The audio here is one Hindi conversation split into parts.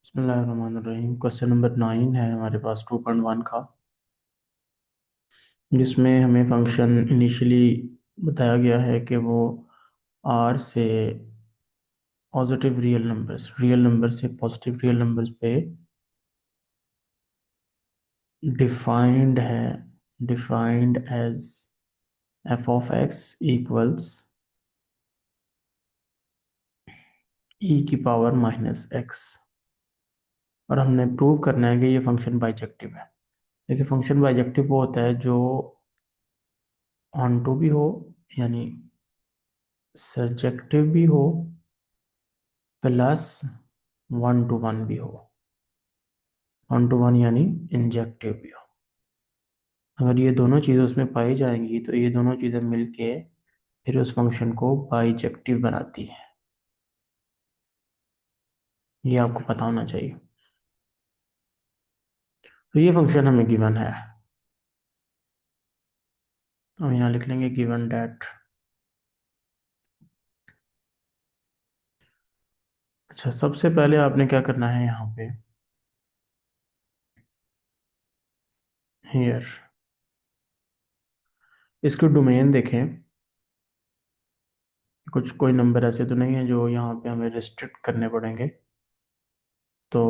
बिस्मिल्लाहिर्रहमानिर्रहीम। क्वेश्चन नंबर 9 है हमारे पास 2.1 का, जिसमें हमें फंक्शन इनिशियली बताया गया है कि वो आर से पॉजिटिव रियल नंबर से पॉजिटिव रियल नंबर्स पे डिफाइंड है, defined as f of x equals e की पावर माइनस एक्स। और हमने प्रूव करना है कि ये फंक्शन बाइजेक्टिव है। देखिए, फंक्शन बाइजेक्टिव वो होता है जो ऑन टू भी हो, यानी सर्जेक्टिव भी हो, प्लस वन टू वन भी हो। वन टू वन यानी इंजेक्टिव भी हो। अगर ये दोनों चीज़ें उसमें पाई जाएंगी तो ये दोनों चीज़ें मिलके फिर उस फंक्शन को बाइजेक्टिव बनाती है। ये आपको पता होना चाहिए। तो ये फंक्शन हमें गिवन है। हम यहाँ लिख लेंगे गिवन डैट। अच्छा, सबसे पहले आपने क्या करना है यहाँ पे, हियर, इसके डोमेन देखें। कुछ कोई नंबर ऐसे तो नहीं है जो यहाँ पे हमें रिस्ट्रिक्ट करने पड़ेंगे। तो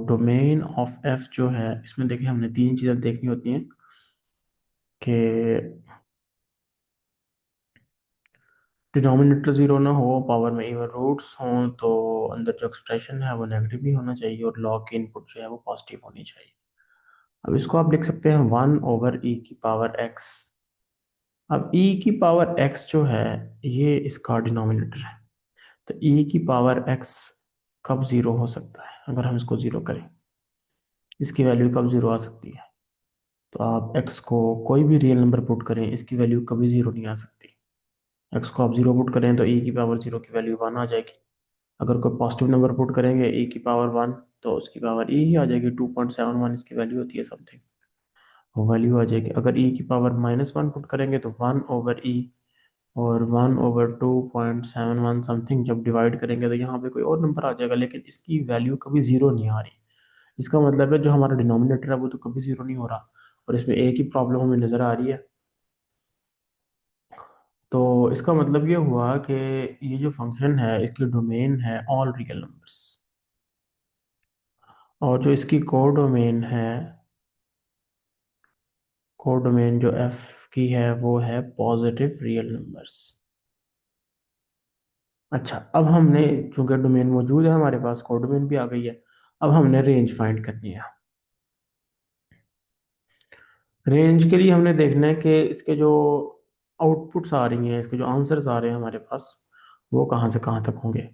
डोमेन ऑफ एफ जो है, इसमें देखिए हमने तीन चीज़ें देखनी होती हैं कि डिनोमिनेटर जीरो ना हो, पावर में इवन रूट्स हों, तो अंदर जो एक्सप्रेशन है वो नेगेटिव भी होना चाहिए और लॉग की इनपुट जो है वो पॉजिटिव होनी चाहिए। अब इसको आप लिख सकते हैं 1/e⁻x। अब e⁻x जो है ये इसका डिनोमिनेटर है। तो e⁻x कब जीरो हो सकता है? अगर हम इसको जीरो करें, इसकी वैल्यू कब जीरो आ सकती है? तो आप x को कोई भी रियल नंबर पुट करें, इसकी वैल्यू कभी जीरो नहीं आ सकती। x को आप जीरो पुट करें तो e⁻0 की वैल्यू वन आ जाएगी। अगर कोई पॉजिटिव नंबर पुट करेंगे e⁻1, तो उसकी पावर e ही आ जाएगी। 2.71 इसकी वैल्यू होती है समथिंग, वो वैल्यू आ जाएगी। अगर e⁻−1 पुट करेंगे तो 1/e, और 1/2.71 समथिंग जब डिवाइड करेंगे तो यहाँ पे कोई और नंबर आ जाएगा, लेकिन इसकी वैल्यू कभी जीरो नहीं आ रही। इसका मतलब है जो हमारा डिनोमिनेटर है वो तो कभी जीरो नहीं हो रहा, और इसमें एक ही प्रॉब्लम हमें नजर आ रही है। तो इसका मतलब ये हुआ कि ये जो फंक्शन है इसकी डोमेन है ऑल रियल नंबर्स, और जो इसकी कोडोमेन है, कोडोमेन जो एफ की है वो है पॉजिटिव रियल नंबर्स। अच्छा, अब हमने, चूंकि डोमेन मौजूद है हमारे पास, कोडोमेन भी आ गई है, अब हमने रेंज फाइंड करनी है। रेंज के लिए हमने देखना है कि इसके जो आउटपुट्स आ रही हैं, इसके जो आंसर्स आ रहे हैं हमारे पास, वो कहाँ से कहाँ तक होंगे।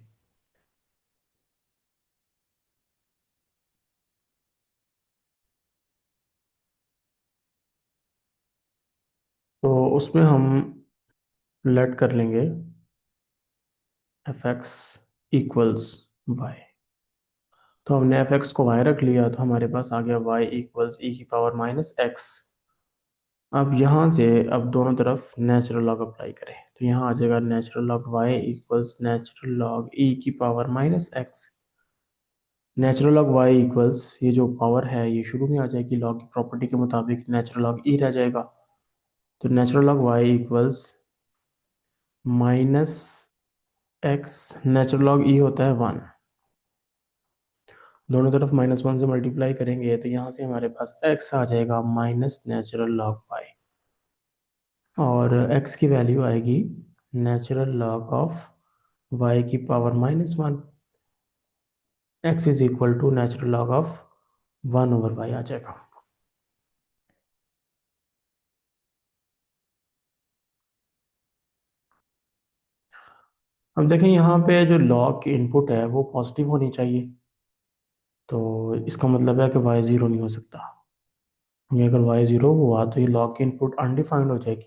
तो उसमें हम लेट कर लेंगे एफ एक्स इक्वल्स वाई। तो हमने एफ एक्स को वाई रख लिया, तो हमारे पास आ गया वाई इक्वल्स e⁻−x। अब यहाँ से अब दोनों तरफ नेचुरल लॉग अप्लाई करें, तो यहाँ आ जाएगा natural log Y equals natural log e⁻−x। Natural log Y equals, ये जो पावर है ये शुरू में आ जाएगी, लॉग की प्रॉपर्टी के मुताबिक नेचुरल लॉग ई रह जाएगा। तो natural log Y equals -x, natural log e होता है 1। दोनों तरफ -1 से मल्टीप्लाई करेंगे तो यहाँ से हमारे पास x आ जाएगा माइनस नेचुरल लॉग वाई, और x की वैल्यू आएगी नेचुरल लॉग ऑफ y की power -1। x is equal to natural log of 1/y आ जाएगा। अब देखें, यहाँ पे जो लॉग की इनपुट है वो पॉजिटिव होनी चाहिए, तो इसका मतलब है कि y ज़ीरो नहीं हो सकता। ये अगर y ज़ीरो हुआ तो ये लॉग की इनपुट अनडिफाइंड हो जाएगी,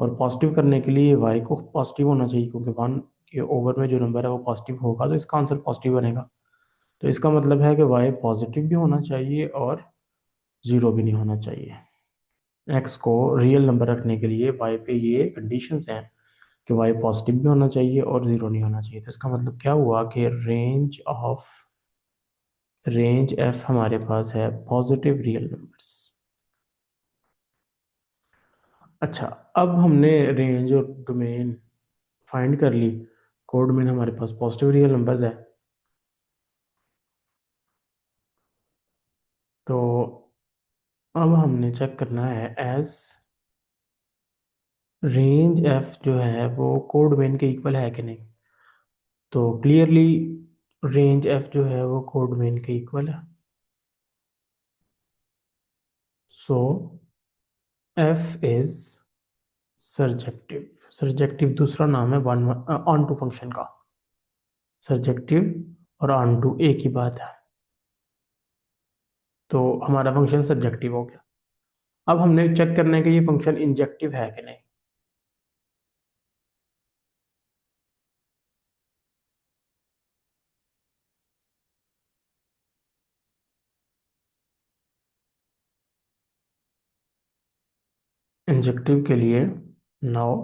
और पॉजिटिव करने के लिए y को पॉजिटिव होना चाहिए, क्योंकि वन के ओवर में जो नंबर है वो पॉजिटिव होगा तो इसका आंसर पॉजिटिव बनेगा। तो इसका मतलब है कि y पॉजिटिव भी होना चाहिए और ज़ीरो भी नहीं होना चाहिए। x को रियल नंबर रखने के लिए y पे ये कंडीशंस हैं कि y पॉजिटिव भी होना चाहिए और ज़ीरो नहीं होना चाहिए। तो इसका मतलब क्या हुआ कि रेंज ऑफ रेंज एफ हमारे पास है पॉजिटिव रियल नंबर्स। अच्छा, अब हमने रेंज और डोमेन फाइंड कर ली। कोड में हमारे पास पॉजिटिव रियल नंबर्स है, तो अब हमने चेक करना है एज रेंज एफ जो है वो कोड डोमेन के इक्वल है कि नहीं। तो क्लियरली रेंज एफ जो है वो कोड डोमेन के इक्वल है। सो एफ इज सरजेक्टिव। सरजेक्टिव दूसरा नाम है वन ऑन टू फंक्शन का। सरजेक्टिव और ऑन टू एक ही बात है, तो हमारा फंक्शन सब्जेक्टिव हो गया। अब हमने चेक करना है कि ये फंक्शन इंजेक्टिव है कि नहीं। इंजेक्टिव के लिए now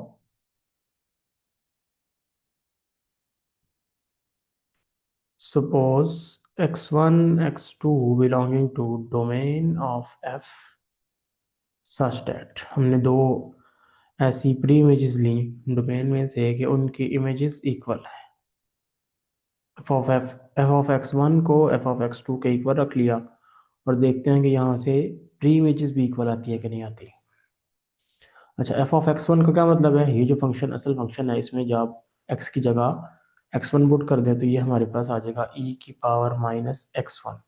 suppose x1 x2 belonging to domain of f such that हमने दो ऐसी प्री इमेजेस ली डोमेन में से कि उनकी इमेजेस इक्वल है। एफ ऑफ एक्स वन को एफ ऑफ एक्स टू के इक्वल रख लिया और देखते हैं कि यहाँ से प्री इमेजेस भी इक्वल आती है कि नहीं आती। अच्छा, एफ ऑफ एक्स वन का क्या मतलब है, ये जो फंक्शन असल फंक्शन है इसमें जब एक्स की जगह एक्स वन पुट कर दे तो ये हमारे पास आ जाएगा ई की पावर माइनस एक्स वन।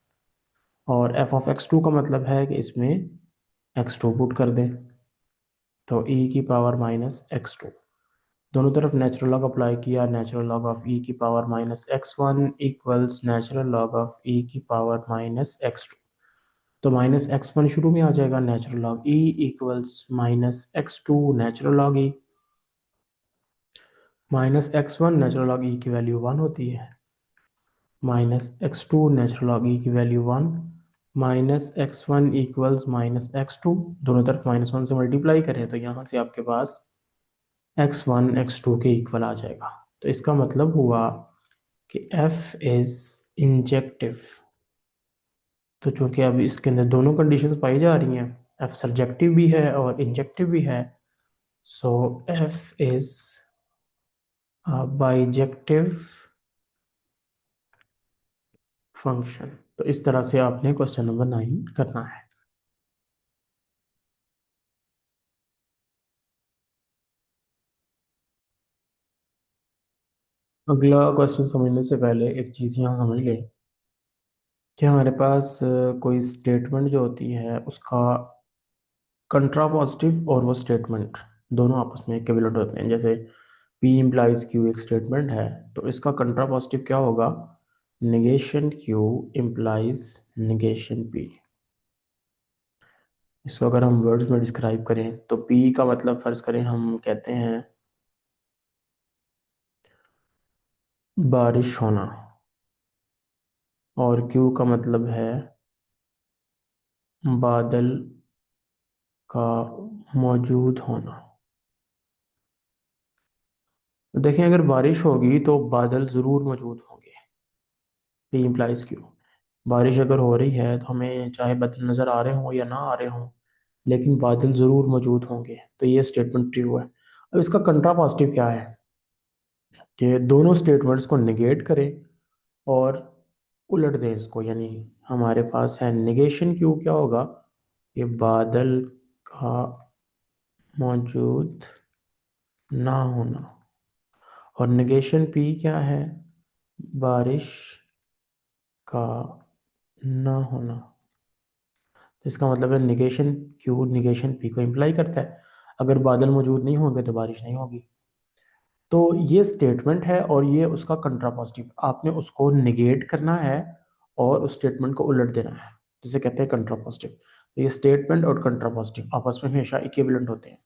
और एफ ऑफ एक्स टू का मतलब है कि इसमें एक्स टू पुट कर दे तो ई की पावर माइनस एक्स टू। दोनों तरफ नेचुरल लॉग अप्लाई किया, नेचुरल लॉग ऑफ ई की power minus x one equals natural log of e की पावर माइनस एक्स टू। तो माइनस एक्स वन शुरू में आ जाएगा, natural log e equals minus x two natural log e. Minus x one natural log e की वैल्यू वन होती है, minus x two natural log e की value one. Minus x one equals minus x two, दोनों तरफ माइनस वन से मल्टीप्लाई करें तो यहाँ से आपके पास एक्स वन एक्स टू के इक्वल आ जाएगा। तो इसका मतलब हुआ कि एफ इज इंजेक्टिव। तो चूंकि अब इसके अंदर दोनों कंडीशंस पाई जा रही हैं, एफ सब्जेक्टिव भी है और इंजेक्टिव भी है, सो एफ इज बाइजेक्टिव फंक्शन। तो इस तरह से आपने क्वेश्चन नंबर 9 करना है। अगला क्वेश्चन समझने से पहले एक चीज़ यहाँ समझ लें कि हमारे पास कोई स्टेटमेंट जो होती है उसका कंट्रापॉजिटिव और वो स्टेटमेंट दोनों आपस में इक्विवेलेंट होते हैं। जैसे P इम्प्लाइज Q एक स्टेटमेंट है, तो इसका कंट्रापॉजिटिव क्या होगा, negation Q implies negation P। इसको अगर हम वर्ड्स में डिस्क्राइब करें तो P का मतलब फर्ज करें हम कहते हैं बारिश होना, और Q का मतलब है बादल का मौजूद होना। तो देखें, अगर बारिश होगी तो बादल ज़रूर मौजूद होंगे। P implies Q। बारिश अगर हो रही है तो हमें चाहे बादल नज़र आ रहे हों या ना आ रहे हों, लेकिन बादल ज़रूर मौजूद होंगे, तो ये स्टेटमेंट ट्रू है। अब इसका कंट्रापॉजिटिव क्या है कि दोनों स्टेटमेंट्स को निगेट करें और उलट दें इसको, यानी हमारे पास है निगेशन क्यू क्या होगा, ये बादल का मौजूद ना होना, और निगेशन पी क्या है, बारिश का ना होना। तो इसका मतलब है निगेशन क्यू निगेशन पी को इम्प्लाई करता है, अगर बादल मौजूद नहीं होंगे तो बारिश नहीं होगी। तो ये स्टेटमेंट है और ये उसका कंट्रापॉजिटिव, आपने उसको निगेट करना है और उस स्टेटमेंट को उलट देना है, जिसे कहते हैं कंट्रापॉजिटिव। तो ये स्टेटमेंट और कंट्रापॉजिटिव आपस में हमेशा इक्विवेलेंट होते हैं।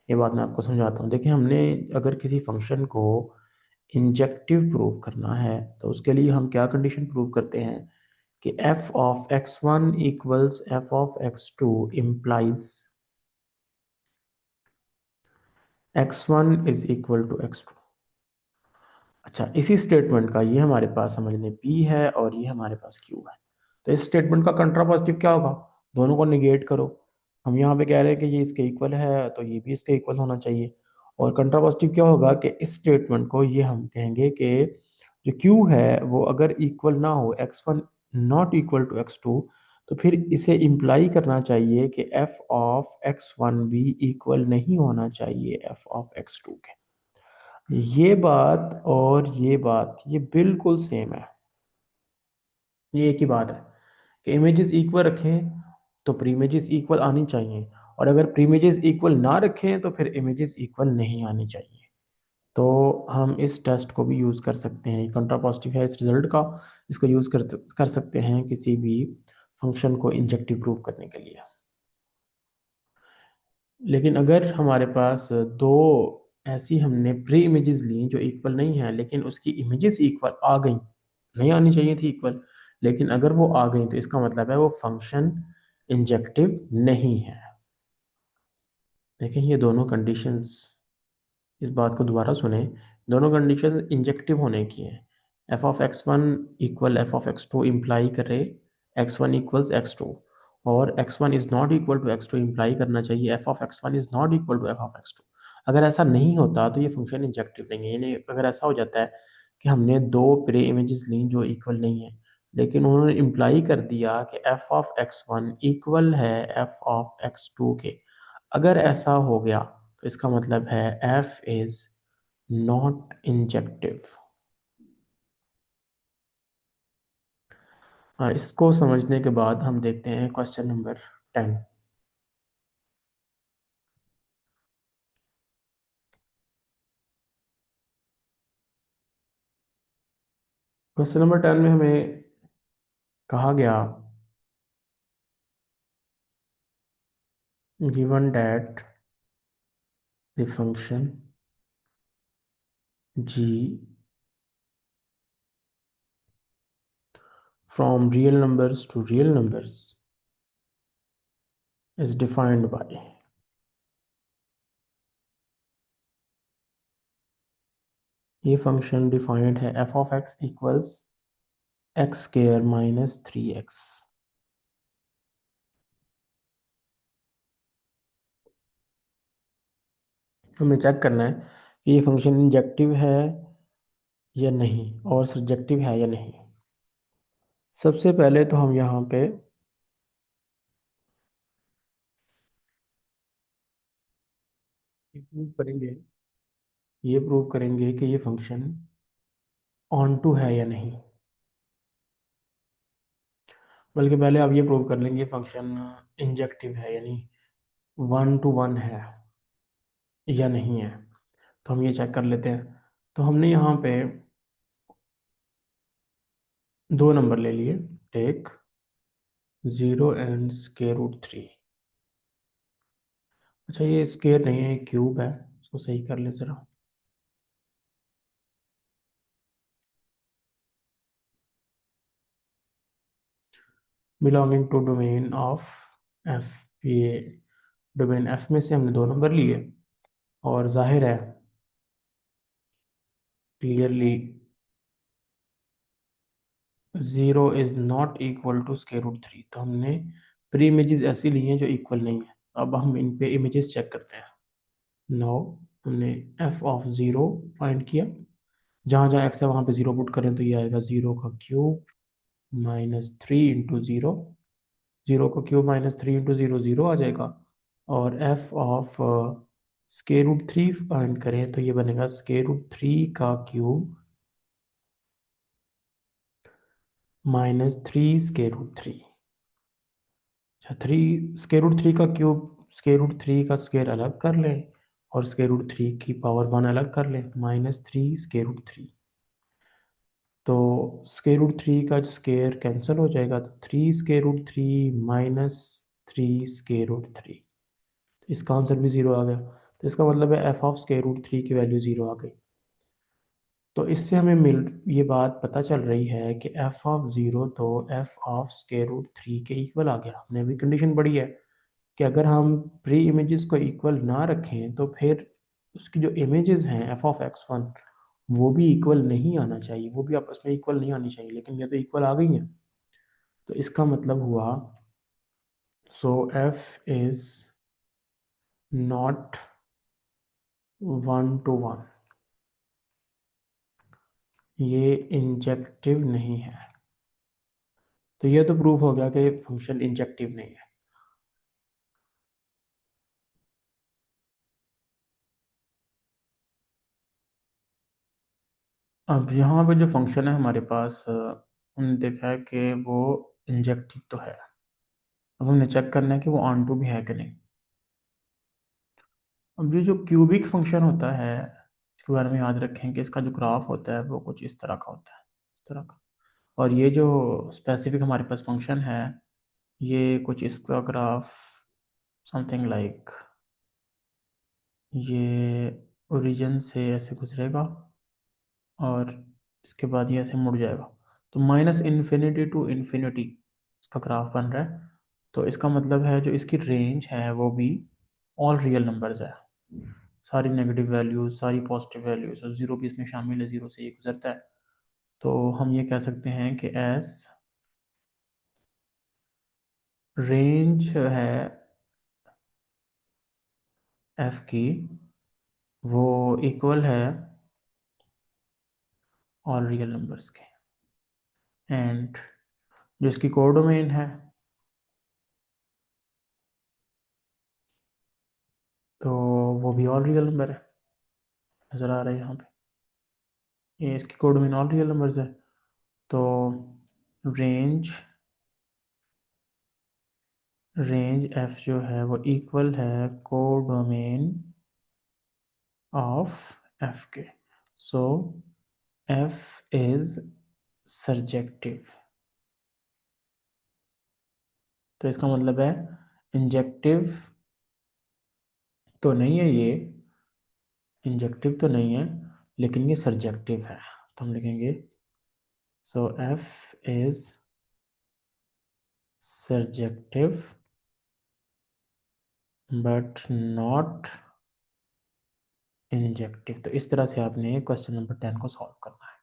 ये बात मैं आपको समझाता हूँ। देखिए, हमने अगर किसी फंक्शन को इंजेक्टिव प्रूव करना है तो उसके लिए हम क्या कंडीशन प्रूव करते हैं कि F of x one equals F of x two implies X one is equal to x two. अच्छा, इसी स्टेटमेंट का ये हमारे पास समझ लें P है और ये हमारे पास Q है। तो इस स्टेटमेंट का कंट्रापॉजिटिव क्या होगा, दोनों को निगेट करो। हम यहाँ पे कह रहे हैं कि ये इसके इक्वल है तो ये भी इसके इक्वल होना चाहिए। और कंट्रापॉजिटिव क्या होगा कि इस स्टेटमेंट को ये हम कहेंगे कि जो क्यू है वो अगर इक्वल ना हो x1 not equal to x2, तो फिर इसे इम्प्लाई करना चाहिए कि f ऑफ x1 भी इक्वल नहीं होना चाहिए f ऑफ x2 के। ये बात और ये बात ये बिल्कुल सेम है, ये एक ही बात है कि इमेजेस इक्वल रखें तो प्री इमेजेस इक्वल आनी चाहिए, और अगर प्री इमेजेस इक्वल ना रखें तो फिर इमेजेस इक्वल नहीं आनी चाहिए। तो हम इस टेस्ट को भी यूज़ कर सकते हैं, कंट्रापॉजिटिव है इस रिजल्ट का, इसको यूज़ कर सकते हैं किसी भी फंक्शन को इंजेक्टिव प्रूव करने के लिए। लेकिन अगर हमारे पास दो ऐसी हमने प्री इमेजेस ली जो इक्वल नहीं है लेकिन उसकी इमेजेस इक्वल आ गई, नहीं आनी चाहिए थी इक्वल, लेकिन अगर वो आ गई तो इसका मतलब है वो फंक्शन इंजेक्टिव नहीं है। देखें ये दोनों कंडीशंस, इस बात को दोबारा सुने, दोनों कंडीशन इंजेक्टिव होने की है। F of x one equal f of x two imply करे x one equals x two, और x one is not equal to x two imply करना चाहिए f of x one is not equal to f of x two. अगर ऐसा नहीं होता तो ये फंक्शन इंजेक्टिव नहीं है। यानी अगर ऐसा हो जाता है कि हमने दो प्रे इमेजेस ली जो इक्वल नहीं है, लेकिन उन्होंने इम्प्लाई कर दिया कि F of x one equal है एफ ऑफ एक्स टू के, अगर ऐसा हो गया तो इसका मतलब है f इज नॉट इंजेक्टिव। इसको समझने के बाद हम देखते हैं क्वेश्चन नंबर 10। क्वेश्चन नंबर 10 में हमें कहा गया given that the function g from real numbers to real numbers is defined by, ये फंक्शन डिफाइंड है f of x equals x square minus 3x। हमें चेक करना है कि ये फंक्शन इंजेक्टिव है या नहीं और सब्जेक्टिव है या नहीं। सबसे पहले तो हम यहाँ पे प्रूव करेंगे, ये प्रूव करेंगे कि ये फंक्शन ऑन टू है या नहीं। बल्कि पहले आप ये प्रूव कर लेंगे फंक्शन इंजेक्टिव है, यानी वन टू वन है या नहीं है। तो हम ये चेक कर लेते हैं। तो हमने यहाँ पे दो नंबर ले लिए, टेक 0 and√3। अच्छा ये स्केयर नहीं है, क्यूब है, इसको सही कर ले जरा। Belonging to domain of F, ये डोमेन एफ में से हमने दो नंबर लिए, और जाहिर है clearly 0 is not equal to √3। तो हमने प्री इमेजेस ऐसी ली हैं जो इक्वल नहीं है। अब हम इन पे इमेजेस चेक करते हैं। नो, हमने एफ ऑफ 0 फाइंड किया, जहाँ जहाँ एक्स है वहाँ पे 0 पुट करें तो ये आएगा 0 का क्यूब माइनस 3 इंटू 0। 0 का क्यूब माइनस 3 इंटू 0 0 आ जाएगा। और एफ ऑफ √3 फाइंड करें तो ये बनेगा √3 का क्यूब माइनस 3 अच्छा, 3 स्केयर रूट थ्री का अलग कर लें और √3 की पावर 1 अलग कर लें, -3 तो √3 का स्केयर कैंसिल हो जाएगा, तो 3 माइनस 3 इसका आंसर भी 0 आ गया। तो इसका मतलब है एफ ऑफ √3 की वैल्यू 0 आ गई। तो इससे हमें मिल ये बात पता चल रही है कि एफ ऑफ 0 तो एफ ऑफ √3 के इक्वल आ गया। हमने अभी कंडीशन पढ़ी है कि अगर हम प्री इमेजेस को इक्वल ना रखें तो फिर उसकी जो इमेजेस हैं एफ ऑफ x1 वो भी इक्वल नहीं आना चाहिए, वो भी आपस में इक्वल नहीं आनी चाहिए, लेकिन ये तो इक्वल आ गई हैं। तो इसका मतलब हुआ सो एफ इज नॉट 1 to 1, ये इंजेक्टिव नहीं है। तो ये तो प्रूफ हो गया कि फंक्शन इंजेक्टिव नहीं है। अब यहाँ पे जो फंक्शन है हमारे पास, हमने देखा है कि वो इंजेक्टिव तो है। अब हमने चेक करना है कि वो ऑन टू भी है कि नहीं। अब ये जो क्यूबिक फंक्शन होता है, इसके बारे में याद रखें कि इसका जो ग्राफ होता है वो कुछ इस तरह का होता है, इस तरह का। और ये जो स्पेसिफिक हमारे पास फंक्शन है, ये कुछ इसका ग्राफ समथिंग लाइक, ये ओरिजिन से ऐसे गुजरेगा और इसके बाद ये ऐसे मुड़ जाएगा। तो -∞ to ∞ इसका ग्राफ बन रहा है। तो इसका मतलब है जो इसकी रेंज है वो भी ऑल रियल नंबर्स है, सारी नेगेटिव वैल्यूज, सारी पॉजिटिव वैल्यूज, और जीरो भी इसमें शामिल है, जीरो से ये गुजरता है। तो हम ये कह सकते हैं कि एस रेंज है एफ की, वो इक्वल है ऑल रियल नंबर्स के। एंड जो इसकी कोडोमेन है, तो वो भी ऑल रियल नंबर है, नज़र आ रहा है यहाँ पे। ये इसकी कोडोमेन ऑल रियल नंबर्स है। तो रेंज रेंज एफ जो है वो इक्वल है कोडोमेन ऑफ एफ के। सो एफ इज सर्जेक्टिव। तो इसका मतलब है इंजेक्टिव तो नहीं है ये, इंजेक्टिव तो नहीं है, लेकिन ये सर्जेक्टिव है। तो हम लिखेंगे so f is surjective but not injective. तो इस तरह से आपने क्वेश्चन नंबर 10 को सॉल्व करना है।